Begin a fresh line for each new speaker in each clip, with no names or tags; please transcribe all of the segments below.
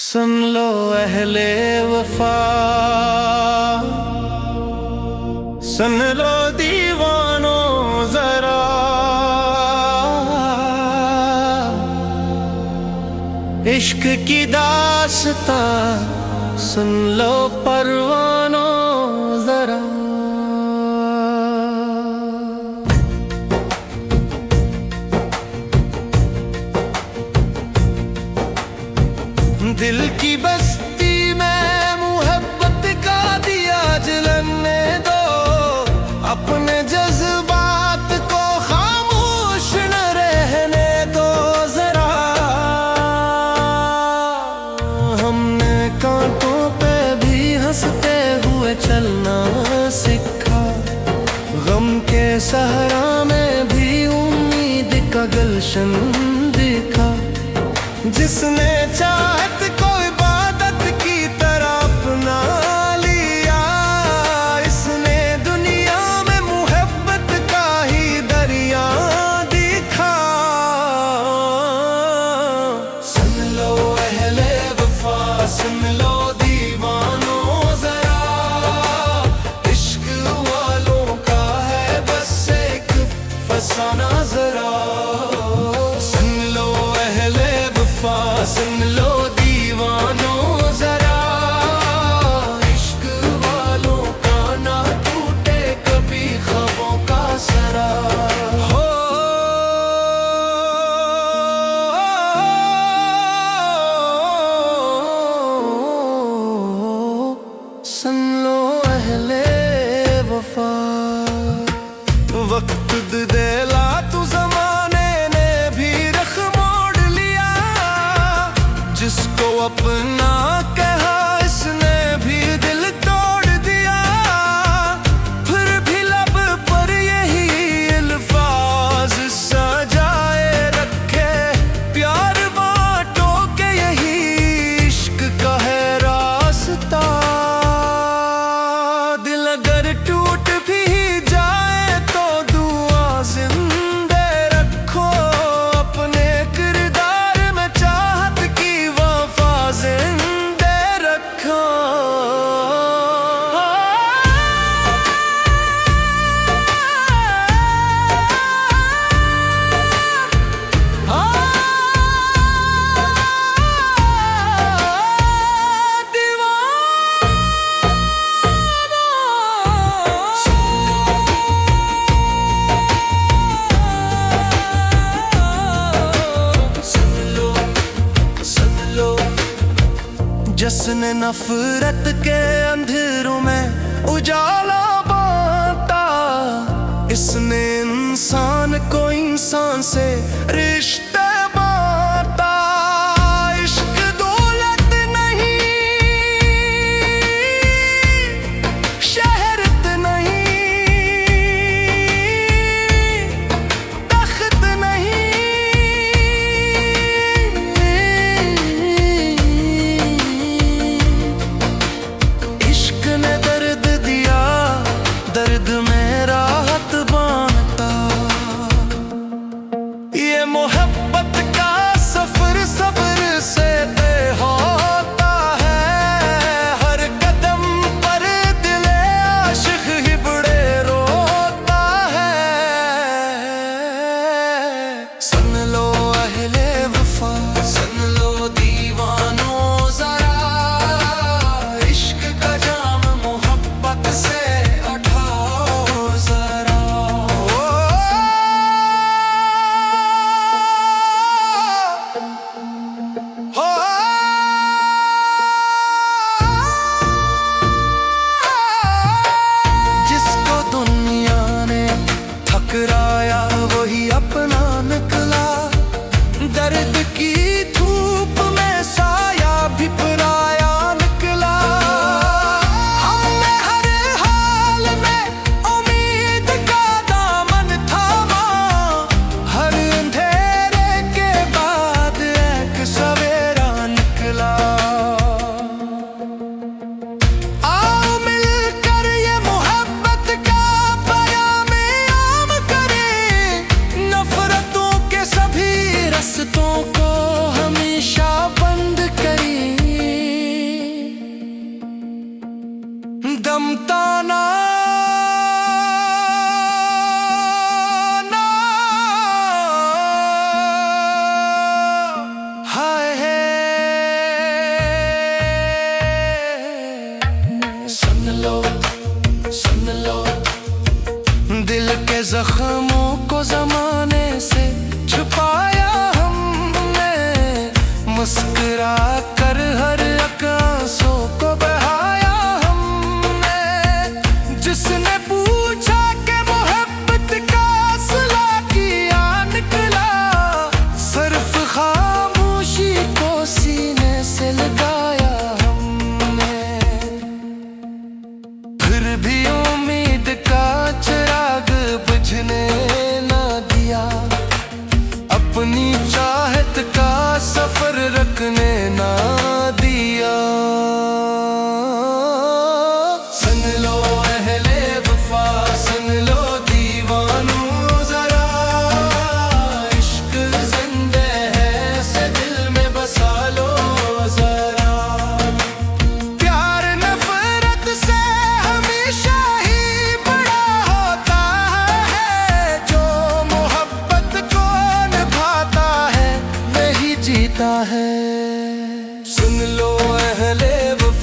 सुन लो अहले वफा, सुन लो दीवानों जरा, इश्क की दास्तां सुन लो परवानों जरा। दिल की बस्ती में मोहब्बत का दिया जलने दो, अपने जज्बात को खामोश न रहने दो जरा। हमने कांटों पे भी हंसते हुए चलना सीखा, गम के सहरा में भी उम्मीद का गुलशन दिखा। जिसने चाहत को इबादत की तरह अपना लिया, इसने दुनिया में मोहब्बत का ही दरिया दिखा। सुन लो अहले वफा, सुन लो दीवानों जरा, इश्क वालों का है बस एक फसाना जरा। सुन लो दीवानों जरा, इश्क वालों का ना टूटे कभी ख्वाबों का सरा। हो सुन लो अहले वफा, वक्त दिला तू जमाने ने भी रख मोड़ लिया, जिसको अपना कहा इसने भी दिल तोड़ दिया। फिर भी लब पर यही अल्फाज सजाए रखे, प्यार बांटो के यही इश्क का है रास्ता। दिल अगर टूट भी जाए तो दुआ जिंदे रखो, अपने किरदार में चाहत की वफा जिंदे रखो। जिसने नफरत के अंधेरों में उजाला बांटा, इसने इंसान को इंसान से रिश्ते बांटा। इश्क दौलत नहीं, शहरत नहीं, तख्त नहीं, ने दर्द दिया, दर्द में राहत बांटा। ये मोहब्बत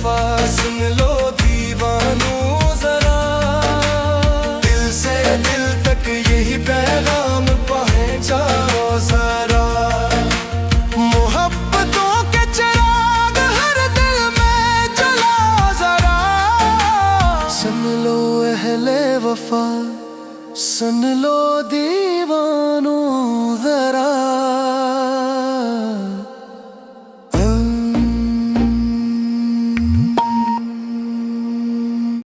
वफा सुन लो दीवानों जरा, दिल से दिल तक यही पैगाम पहुंचाओ जरा। मोहब्बतों के चिराग हर दिल में जलाओ जरा, सुन लो अहले वफा सुन लो दी